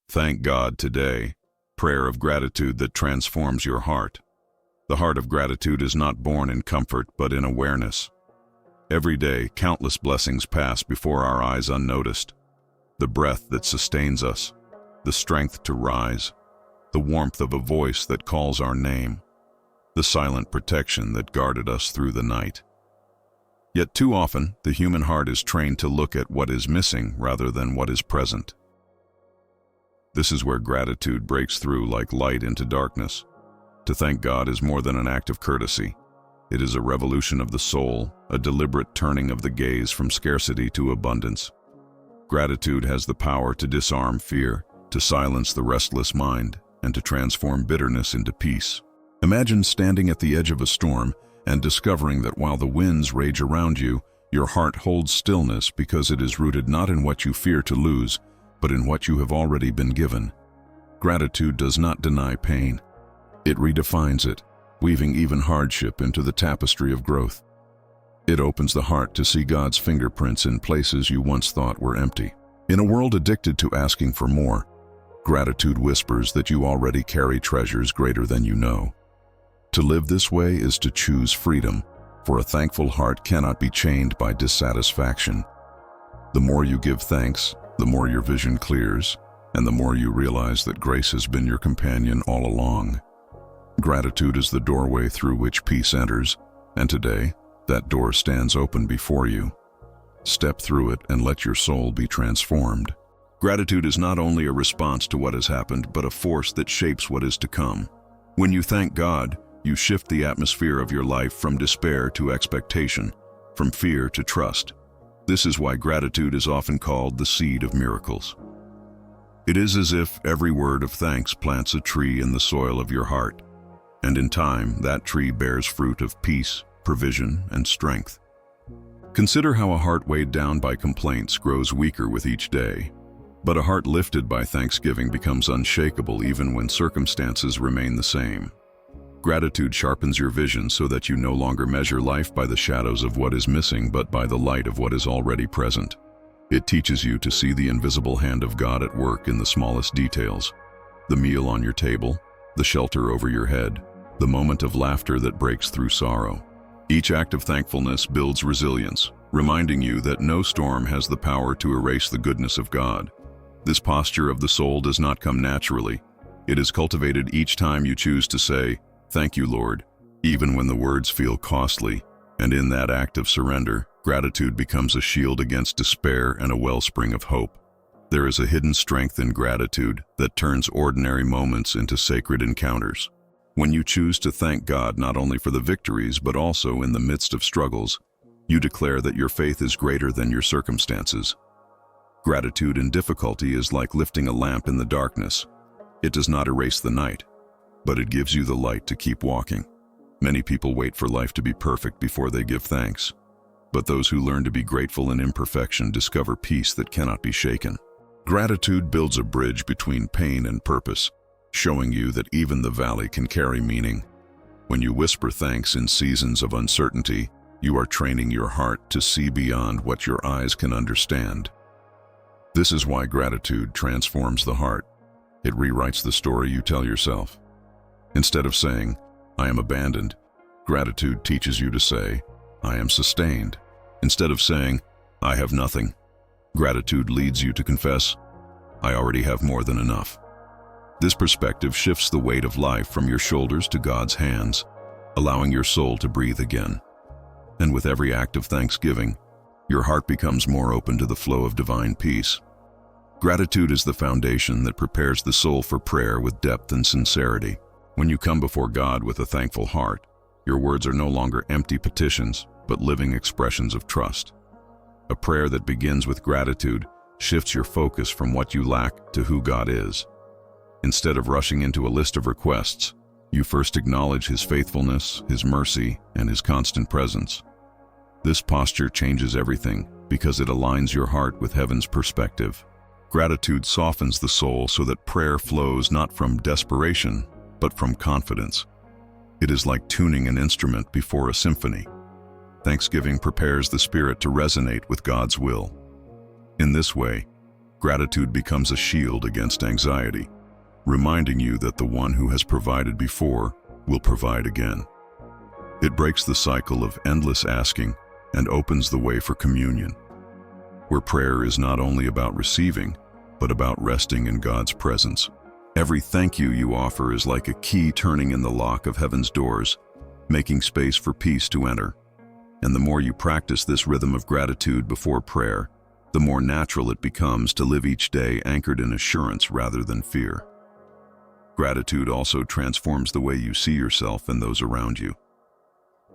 Thank God today. Prayer of gratitude that transforms your heart. The heart of gratitude is not born in comfort, but in awareness. Every day, countless blessings pass before our eyes unnoticed. The breath that sustains us, the strength to rise, the warmth of a voice that calls our name, the silent protection that guarded us through the night. Yet too often, the human heart is trained to look at what is missing rather than what is present. This is where gratitude breaks through like light into darkness. To thank God is more than an act of courtesy. It is a revolution of the soul, a deliberate turning of the gaze from scarcity to abundance. Gratitude has the power to disarm fear, to silence the restless mind, and to transform bitterness into peace. Imagine standing at the edge of a storm and discovering that while the winds rage around you, your heart holds stillness because it is rooted not in what you fear to lose, but in what you have already been given. Gratitude does not deny pain. It redefines it, weaving even hardship into the tapestry of growth. It opens the heart to see God's fingerprints in places you once thought were empty. In a world addicted to asking for more, gratitude whispers that you already carry treasures greater than you know. To live this way is to choose freedom, for a thankful heart cannot be chained by dissatisfaction. The more you give thanks, the more your vision clears, and the more you realize that grace has been your companion all along. Gratitude is the doorway through which peace enters, and today, that door stands open before you. Step through it and let your soul be transformed. Gratitude is not only a response to what has happened, but a force that shapes what is to come. When you thank God, you shift the atmosphere of your life from despair to expectation, from fear to trust. This is why gratitude is often called the seed of miracles. It is as if every word of thanks plants a tree in the soil of your heart, and in time, that tree bears fruit of peace, provision, and strength. Consider how a heart weighed down by complaints grows weaker with each day, but a heart lifted by thanksgiving becomes unshakable even when circumstances remain the same. Gratitude sharpens your vision so that you no longer measure life by the shadows of what is missing, but by the light of what is already present. It teaches you to see the invisible hand of God at work in the smallest details: the meal on your table, the shelter over your head, the moment of laughter that breaks through sorrow. Each act of thankfulness builds resilience, reminding you that no storm has the power to erase the goodness of God. This posture of the soul does not come naturally. It is cultivated each time you choose to say, "Thank you, Lord," even when the words feel costly, and in that act of surrender, gratitude becomes a shield against despair and a wellspring of hope. There is a hidden strength in gratitude that turns ordinary moments into sacred encounters. When you choose to thank God not only for the victories but also in the midst of struggles, you declare that your faith is greater than your circumstances. Gratitude in difficulty is like lifting a lamp in the darkness. It does not erase the night, but it gives you the light to keep walking. Many people wait for life to be perfect before they give thanks, but those who learn to be grateful in imperfection discover peace that cannot be shaken. Gratitude builds a bridge between pain and purpose, showing you that even the valley can carry meaning. When you whisper thanks in seasons of uncertainty, you are training your heart to see beyond what your eyes can understand. This is why gratitude transforms the heart. It rewrites the story you tell yourself. Instead of saying, "I am abandoned," gratitude teaches you to say, "I am sustained." Instead of saying, "I have nothing," gratitude leads you to confess, "I already have more than enough." This perspective shifts the weight of life from your shoulders to God's hands, allowing your soul to breathe again. And with every act of thanksgiving, your heart becomes more open to the flow of divine peace. Gratitude is the foundation that prepares the soul for prayer with depth and sincerity. When you come before God with a thankful heart, your words are no longer empty petitions, but living expressions of trust. A prayer that begins with gratitude shifts your focus from what you lack to who God is. Instead of rushing into a list of requests, you first acknowledge His faithfulness, His mercy, and His constant presence. This posture changes everything because it aligns your heart with heaven's perspective. Gratitude softens the soul so that prayer flows not from desperation, but from confidence. It is like tuning an instrument before a symphony. Thanksgiving prepares the spirit to resonate with God's will. In this way, Gratitude becomes a shield against anxiety, reminding you that the one who has provided before will provide again. It breaks the cycle of endless asking and opens the way for communion, where prayer is not only about receiving, but about resting in God's presence. Every thank you offer is like a key turning in the lock of heaven's doors, making space for peace to enter. And the more you practice this rhythm of gratitude before prayer, the more natural it becomes to live each day anchored in assurance rather than fear. Gratitude also transforms the way you see yourself and those around you.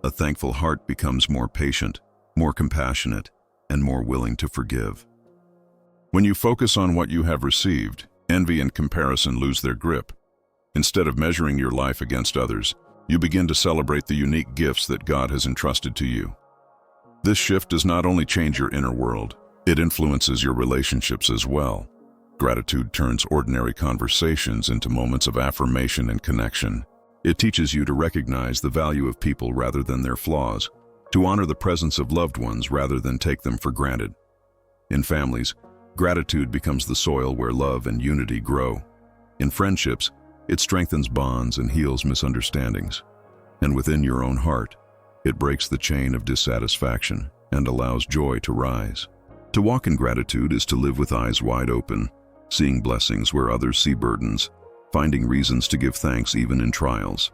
A thankful heart becomes more patient, more compassionate, and more willing to forgive. When you focus on what you have received, envy and comparison lose their grip. Instead of measuring your life against others, you begin to celebrate the unique gifts that God has entrusted to you. This shift does not only change your inner world, it influences your relationships as well. Gratitude turns ordinary conversations into moments of affirmation and connection. It teaches you to recognize the value of people rather than their flaws, to honor the presence of loved ones rather than take them for granted. In families, gratitude becomes the soil where love and unity grow. In friendships, it strengthens bonds and heals misunderstandings. And within your own heart, it breaks the chain of dissatisfaction and allows joy to rise. To walk in gratitude is to live with eyes wide open, seeing blessings where others see burdens, finding reasons to give thanks even in trials.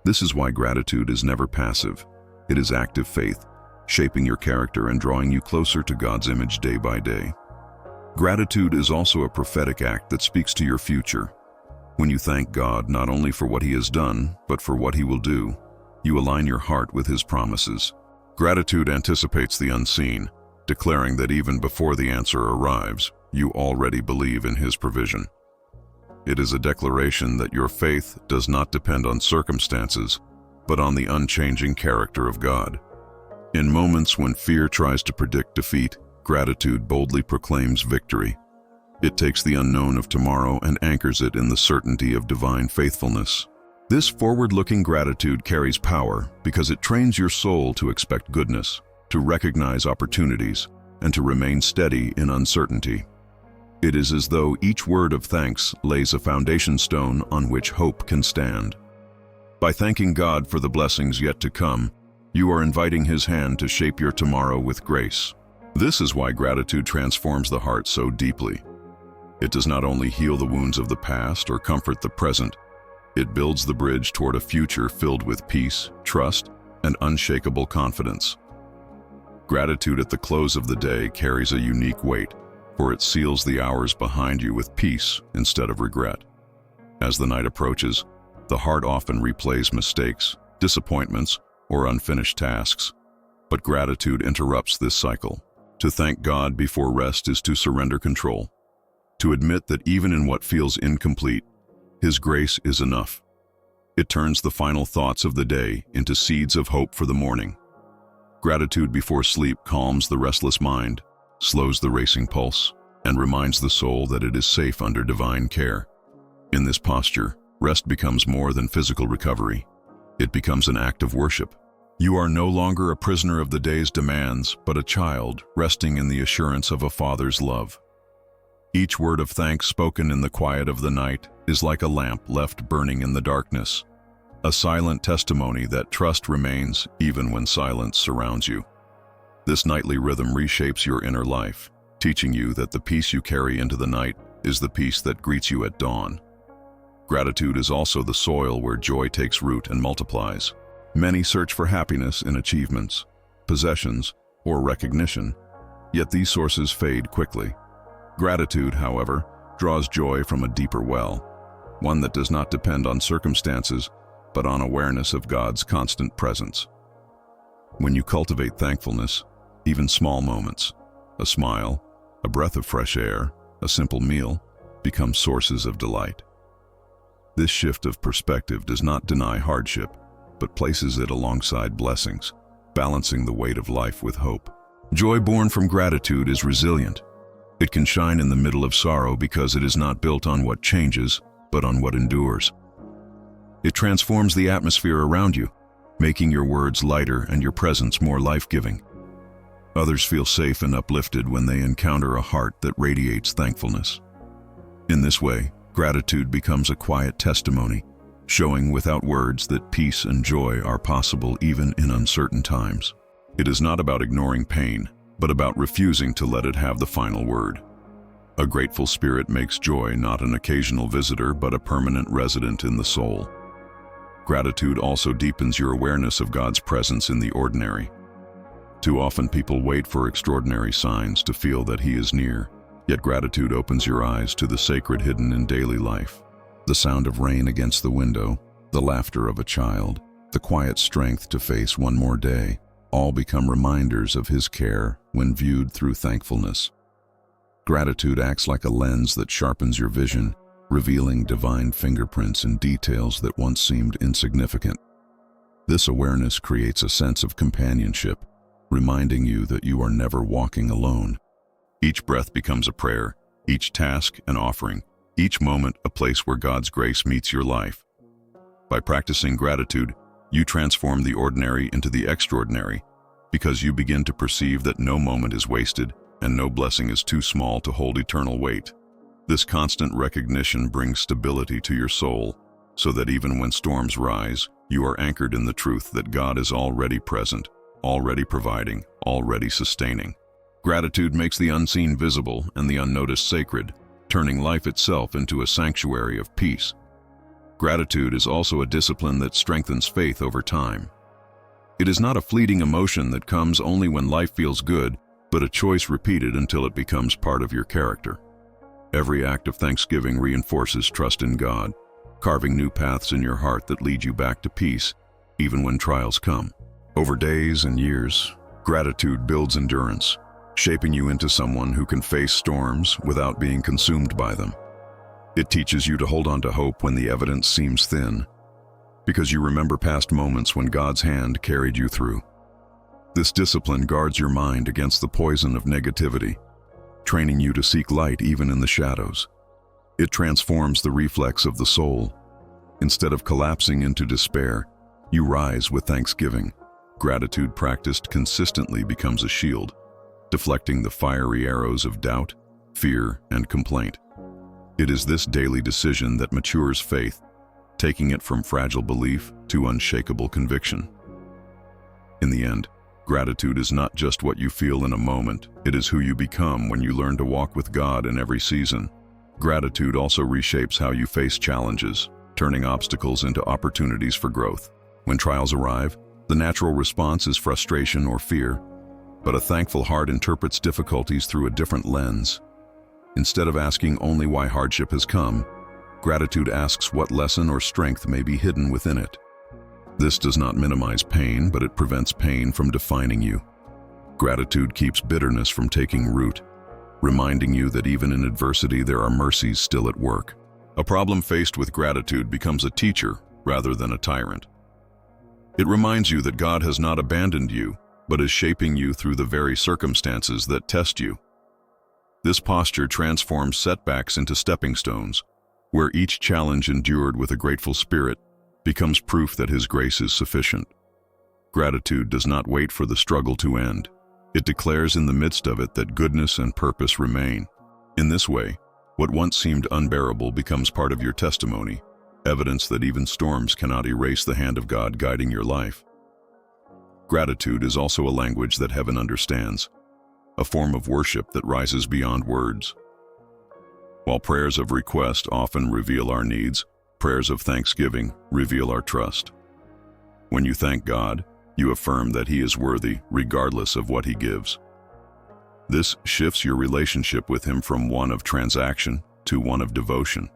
This is why gratitude is never passive. It is active faith, shaping your character and drawing you closer to God's image day by day. Gratitude is also a prophetic act that speaks to your future. When you thank God not only for what He has done, but for what He will do, you align your heart with His promises. Gratitude anticipates the unseen, declaring that even before the answer arrives, you already believe in His provision. It is a declaration that your faith does not depend on circumstances, but on the unchanging character of God. In moments when fear tries to predict defeat, gratitude boldly proclaims victory. It takes the unknown of tomorrow and anchors it in the certainty of divine faithfulness. This forward-looking gratitude carries power because it trains your soul to expect goodness, to recognize opportunities, and to remain steady in uncertainty. It is as though each word of thanks lays a foundation stone on which hope can stand. By thanking God for the blessings yet to come, you are inviting His hand to shape your tomorrow with grace. This is why gratitude transforms the heart so deeply. It does not only heal the wounds of the past or comfort the present, it builds the bridge toward a future filled with peace, trust, and unshakable confidence. Gratitude at the close of the day carries a unique weight, for it seals the hours behind you with peace instead of regret. As the night approaches, the heart often replays mistakes, disappointments, or unfinished tasks, but gratitude interrupts this cycle. To thank God before rest is to surrender control, to admit that even in what feels incomplete, His grace is enough. It turns the final thoughts of the day into seeds of hope for the morning. Gratitude before sleep calms the restless mind, slows the racing pulse, and reminds the soul that it is safe under divine care. In this posture, rest becomes more than physical recovery. It becomes an act of worship. You are no longer a prisoner of the day's demands, but a child resting in the assurance of a Father's love. Each word of thanks spoken in the quiet of the night is like a lamp left burning in the darkness, a silent testimony that trust remains even when silence surrounds you. This nightly rhythm reshapes your inner life, teaching you that the peace you carry into the night is the peace that greets you at dawn. Gratitude is also the soil where joy takes root and multiplies. Many search for happiness in achievements, possessions, or recognition, yet these sources fade quickly. Gratitude, however, draws joy from a deeper well, one that does not depend on circumstances, but on awareness of God's constant presence. When you cultivate thankfulness, even small moments, a smile, a breath of fresh air, a simple meal, become sources of delight. This shift of perspective does not deny hardship, but places it alongside blessings, balancing the weight of life with hope. Joy born from gratitude is resilient. It can shine in the middle of sorrow because it is not built on what changes, but on what endures. It transforms the atmosphere around you, making your words lighter and your presence more life-giving. Others feel safe and uplifted when they encounter a heart that radiates thankfulness. In this way, gratitude becomes a quiet testimony, showing without words that peace and joy are possible even in uncertain times. It is not about ignoring pain, but about refusing to let it have the final word. A grateful spirit makes joy not an occasional visitor, but a permanent resident in the soul. Gratitude also deepens your awareness of God's presence in the ordinary. Too often people wait for extraordinary signs to feel that He is near, yet gratitude opens your eyes to the sacred hidden in daily life. The sound of rain against the window, the laughter of a child, the quiet strength to face one more day, all become reminders of His care when viewed through thankfulness. Gratitude acts like a lens that sharpens your vision, revealing divine fingerprints and details that once seemed insignificant. This awareness creates a sense of companionship, reminding you that you are never walking alone. Each breath becomes a prayer, each task an offering, each moment a place where God's grace meets your life. By practicing gratitude, you transform the ordinary into the extraordinary, because you begin to perceive that no moment is wasted and no blessing is too small to hold eternal weight. This constant recognition brings stability to your soul, so that even when storms rise, you are anchored in the truth that God is already present, already providing, already sustaining. Gratitude makes the unseen visible and the unnoticed sacred, turning life itself into a sanctuary of peace. Gratitude is also a discipline that strengthens faith over time. It is not a fleeting emotion that comes only when life feels good, but a choice repeated until it becomes part of your character. Every act of thanksgiving reinforces trust in God, carving new paths in your heart that lead you back to peace, even when trials come. Over days and years, gratitude builds endurance, shaping you into someone who can face storms without being consumed by them. It teaches you to hold on to hope when the evidence seems thin, because you remember past moments when God's hand carried you through. This discipline guards your mind against the poison of negativity, training you to seek light even in the shadows. It transforms the reflex of the soul. Instead of collapsing into despair, you rise with thanksgiving. Gratitude practiced consistently becomes a shield, deflecting the fiery arrows of doubt, fear, and complaint. It is this daily decision that matures faith, taking it from fragile belief to unshakable conviction. In the end, gratitude is not just what you feel in a moment, it is who you become when you learn to walk with God in every season. Gratitude also reshapes how you face challenges, turning obstacles into opportunities for growth. When trials arrive, the natural response is frustration or fear, but a thankful heart interprets difficulties through a different lens. Instead of asking only why hardship has come, gratitude asks what lesson or strength may be hidden within it. This does not minimize pain, but it prevents pain from defining you. Gratitude keeps bitterness from taking root, reminding you that even in adversity there are mercies still at work. A problem faced with gratitude becomes a teacher rather than a tyrant. It reminds you that God has not abandoned you, but is shaping you through the very circumstances that test you. This posture transforms setbacks into stepping stones, where each challenge endured with a grateful spirit becomes proof that His grace is sufficient. Gratitude does not wait for the struggle to end. It declares in the midst of it that goodness and purpose remain. In this way, what once seemed unbearable becomes part of your testimony, evidence that even storms cannot erase the hand of God guiding your life. Gratitude is also a language that heaven understands, a form of worship that rises beyond words. While prayers of request often reveal our needs, prayers of thanksgiving reveal our trust. When you thank God, you affirm that He is worthy regardless of what He gives. This shifts your relationship with Him from one of transaction to one of devotion.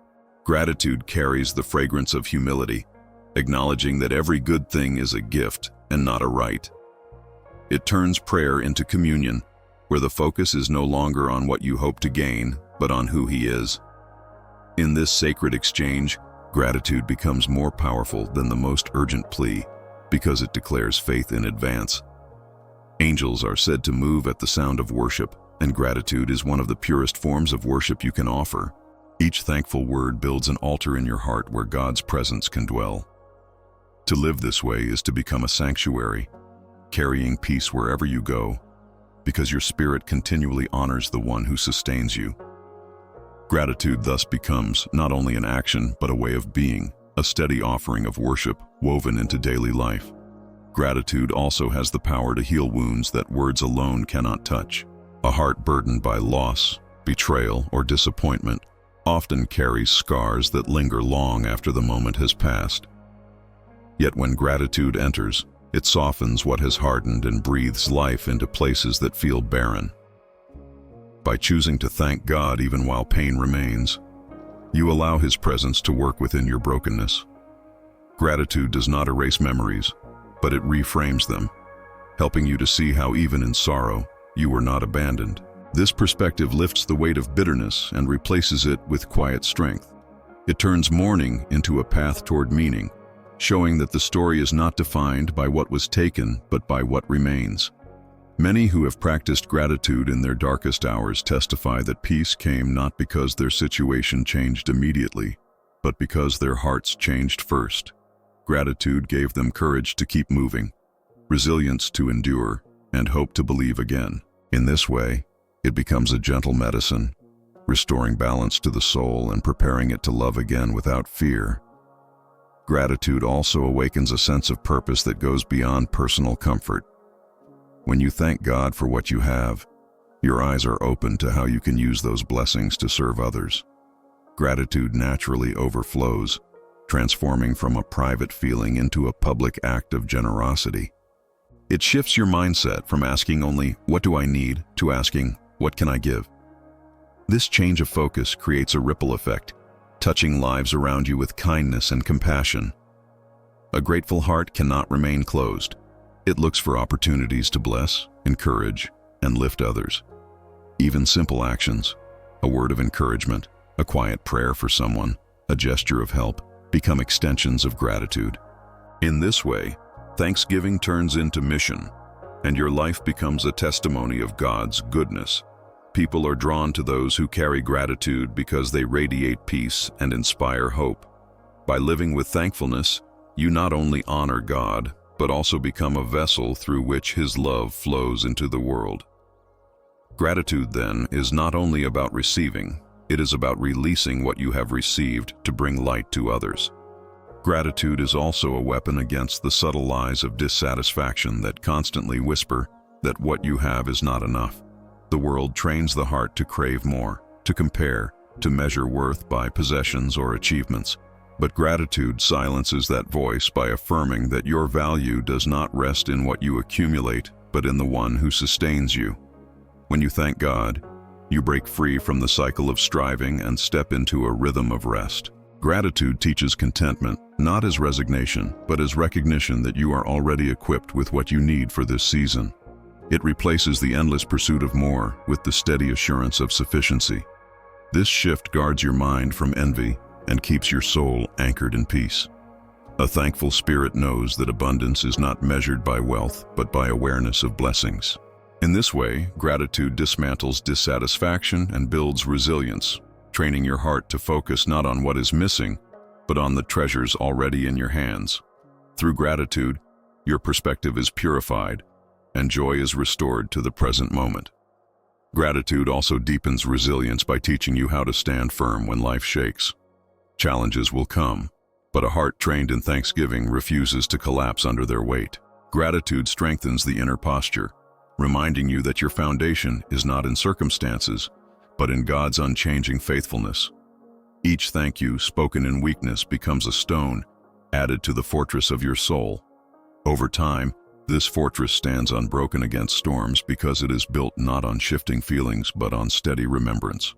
Gratitude carries the fragrance of humility, acknowledging that every good thing is a gift and not a right. It turns prayer into communion, where the focus is no longer on what you hope to gain, but on who He is. In this sacred exchange, gratitude becomes more powerful than the most urgent plea, because it declares faith in advance. Angels are said to move at the sound of worship, and gratitude is one of the purest forms of worship you can offer. Each thankful word builds an altar in your heart where God's presence can dwell. To live this way is to become a sanctuary, carrying peace wherever you go, because your spirit continually honors the one who sustains you. Gratitude thus becomes not only an action but a way of being, a steady offering of worship woven into daily life. Gratitude also has the power to heal wounds that words alone cannot touch. A heart burdened by loss, betrayal, or disappointment often carries scars that linger long after the moment has passed. Yet when gratitude enters, it softens what has hardened and breathes life into places that feel barren. By choosing to thank God even while pain remains, you allow His presence to work within your brokenness. Gratitude does not erase memories, but it reframes them, helping you to see how even in sorrow, you were not abandoned. This perspective lifts the weight of bitterness and replaces it with quiet strength. It turns mourning into a path toward meaning, showing that the story is not defined by what was taken, but by what remains. Many who have practiced gratitude in their darkest hours testify that peace came not because their situation changed immediately, but because their hearts changed first. Gratitude gave them courage to keep moving, resilience to endure, and hope to believe again. In this way, it becomes a gentle medicine, restoring balance to the soul and preparing it to love again without fear. Gratitude also awakens a sense of purpose that goes beyond personal comfort. When you thank God for what you have, your eyes are open to how you can use those blessings to serve others. Gratitude naturally overflows, transforming from a private feeling into a public act of generosity. It shifts your mindset from asking only, "What do I need?" to asking, "What can I give?" This change of focus creates a ripple effect, touching lives around you with kindness and compassion. A grateful heart cannot remain closed. It looks for opportunities to bless, encourage, and lift others. Even simple actions, a word of encouragement, a quiet prayer for someone, a gesture of help, become extensions of gratitude. In this way, thanksgiving turns into mission, and your life becomes a testimony of God's goodness. People are drawn to those who carry gratitude because they radiate peace and inspire hope. By living with thankfulness, you not only honor God, but also become a vessel through which His love flows into the world. Gratitude, then, is not only about receiving, it is about releasing what you have received to bring light to others. Gratitude is also a weapon against the subtle lies of dissatisfaction that constantly whisper that what you have is not enough. The world trains the heart to crave more, to compare, to measure worth by possessions or achievements. But gratitude silences that voice by affirming that your value does not rest in what you accumulate, but in the one who sustains you. When you thank God, you break free from the cycle of striving and step into a rhythm of rest. Gratitude teaches contentment, not as resignation, but as recognition that you are already equipped with what you need for this season. It replaces the endless pursuit of more with the steady assurance of sufficiency. This shift guards your mind from envy and keeps your soul anchored in peace. A thankful spirit knows that abundance is not measured by wealth, but by awareness of blessings. In this way, gratitude dismantles dissatisfaction and builds resilience, training your heart to focus not on what is missing, but on the treasures already in your hands. Through gratitude, your perspective is purified, and joy is restored to the present moment. Gratitude also deepens resilience by teaching you how to stand firm when life shakes. Challenges will come, but a heart trained in thanksgiving refuses to collapse under their weight. Gratitude strengthens the inner posture, reminding you that your foundation is not in circumstances, but in God's unchanging faithfulness. Each thank you spoken in weakness becomes a stone added to the fortress of your soul. Over time, this fortress stands unbroken against storms because it is built not on shifting feelings but on steady remembrance.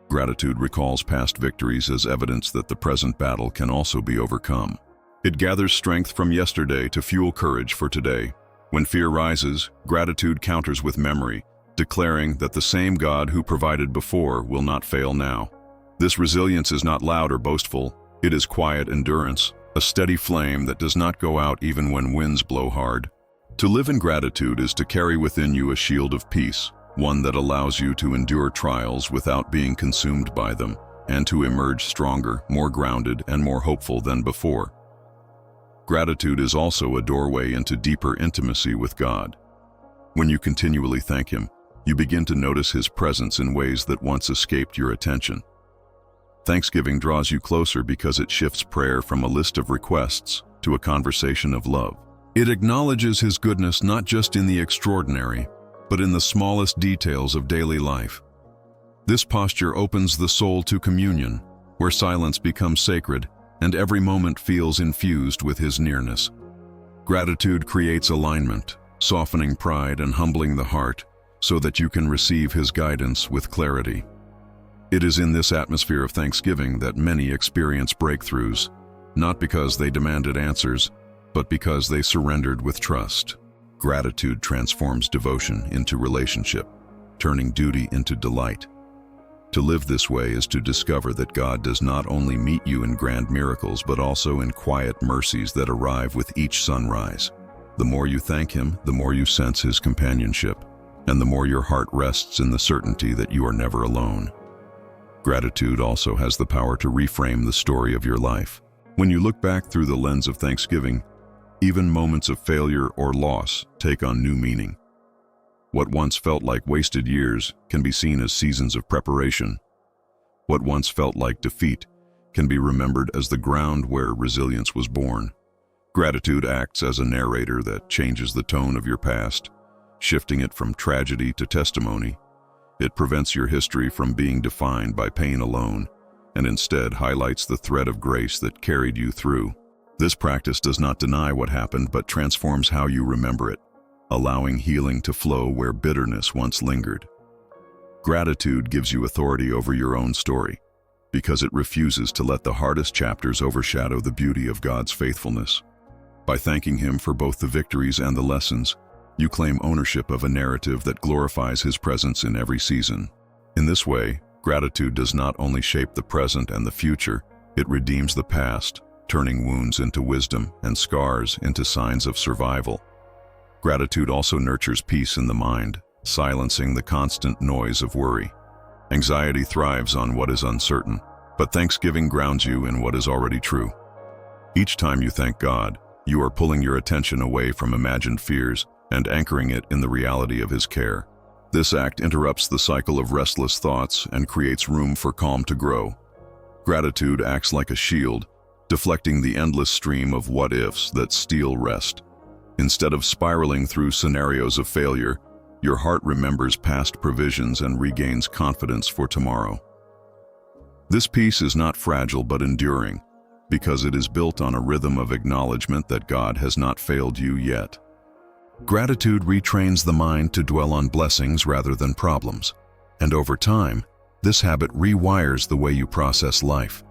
Gratitude recalls past victories as evidence that the present battle can also be overcome. It gathers strength from yesterday to fuel courage for today. When fear rises, gratitude counters with memory, declaring that the same God who provided before will not fail now. This resilience is not loud or boastful, it is quiet endurance, a steady flame that does not go out even when winds blow hard. To live in gratitude is to carry within you a shield of peace, one that allows you to endure trials without being consumed by them, and to emerge stronger, more grounded, and more hopeful than before. Gratitude is also a doorway into deeper intimacy with God. When you continually thank Him, you begin to notice His presence in ways that once escaped your attention. Thanksgiving draws you closer because it shifts prayer from a list of requests to a conversation of love. It acknowledges His goodness not just in the extraordinary, but in the smallest details of daily life. This posture opens the soul to communion, where silence becomes sacred and every moment feels infused with His nearness. Gratitude creates alignment, softening pride and humbling the heart so that you can receive His guidance with clarity. It is in this atmosphere of thanksgiving that many experience breakthroughs, not because they demanded answers, but because they surrendered with trust. Gratitude transforms devotion into relationship, turning duty into delight. To live this way is to discover that God does not only meet you in grand miracles, but also in quiet mercies that arrive with each sunrise. The more you thank Him, the more you sense His companionship, and the more your heart rests in the certainty that you are never alone. Gratitude also has the power to reframe the story of your life. When you look back through the lens of thanksgiving, even moments of failure or loss take on new meaning. What once felt like wasted years can be seen as seasons of preparation. What once felt like defeat can be remembered as the ground where resilience was born. Gratitude acts as a narrator that changes the tone of your past, shifting it from tragedy to testimony. It prevents your history from being defined by pain alone, and instead highlights the thread of grace that carried you through. This practice does not deny what happened, but transforms how you remember it, allowing healing to flow where bitterness once lingered. Gratitude gives you authority over your own story, because it refuses to let the hardest chapters overshadow the beauty of God's faithfulness. By thanking Him for both the victories and the lessons, you claim ownership of a narrative that glorifies His presence in every season. In this way, gratitude does not only shape the present and the future, it redeems the past, turning wounds into wisdom and scars into signs of survival. Gratitude also nurtures peace in the mind, silencing the constant noise of worry. Anxiety thrives on what is uncertain, but thanksgiving grounds you in what is already true. Each time you thank God, you are pulling your attention away from imagined fears and anchoring it in the reality of His care. This act interrupts the cycle of restless thoughts and creates room for calm to grow. Gratitude acts like a shield, deflecting the endless stream of what-ifs that steal rest. Instead of spiraling through scenarios of failure, your heart remembers past provisions and regains confidence for tomorrow. This peace is not fragile but enduring, because it is built on a rhythm of acknowledgement that God has not failed you yet. Gratitude retrains the mind to dwell on blessings rather than problems, and over time, this habit rewires the way you process life.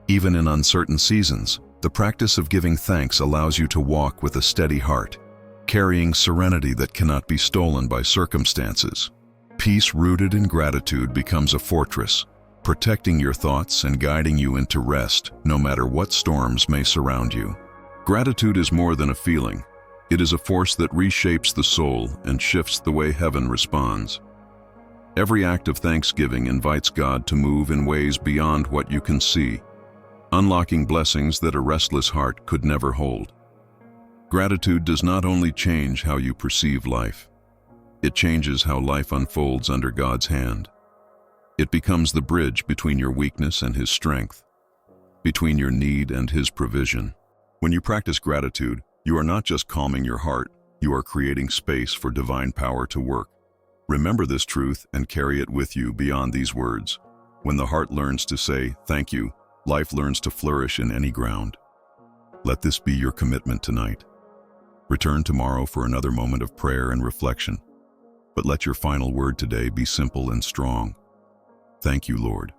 Even in uncertain seasons, the practice of giving thanks allows you to walk with a steady heart, carrying serenity that cannot be stolen by circumstances. Peace rooted in gratitude becomes a fortress, protecting your thoughts and guiding you into rest, no matter what storms may surround you. Gratitude is more than a feeling. It is a force that reshapes the soul and shifts the way heaven responds. Every act of thanksgiving invites God to move in ways beyond what you can see, unlocking blessings that a restless heart could never hold. Gratitude does not only change how you perceive life, it changes how life unfolds under God's hand. It becomes the bridge between your weakness and His strength, between your need and His provision. When you practice gratitude, you are not just calming your heart, you are creating space for divine power to work. Remember this truth and carry it with you beyond these words. When the heart learns to say, "Thank you," life learns to flourish in any ground. Let this be your commitment tonight. Return tomorrow for another moment of prayer and reflection, but let your final word today be simple and strong. Thank you, Lord.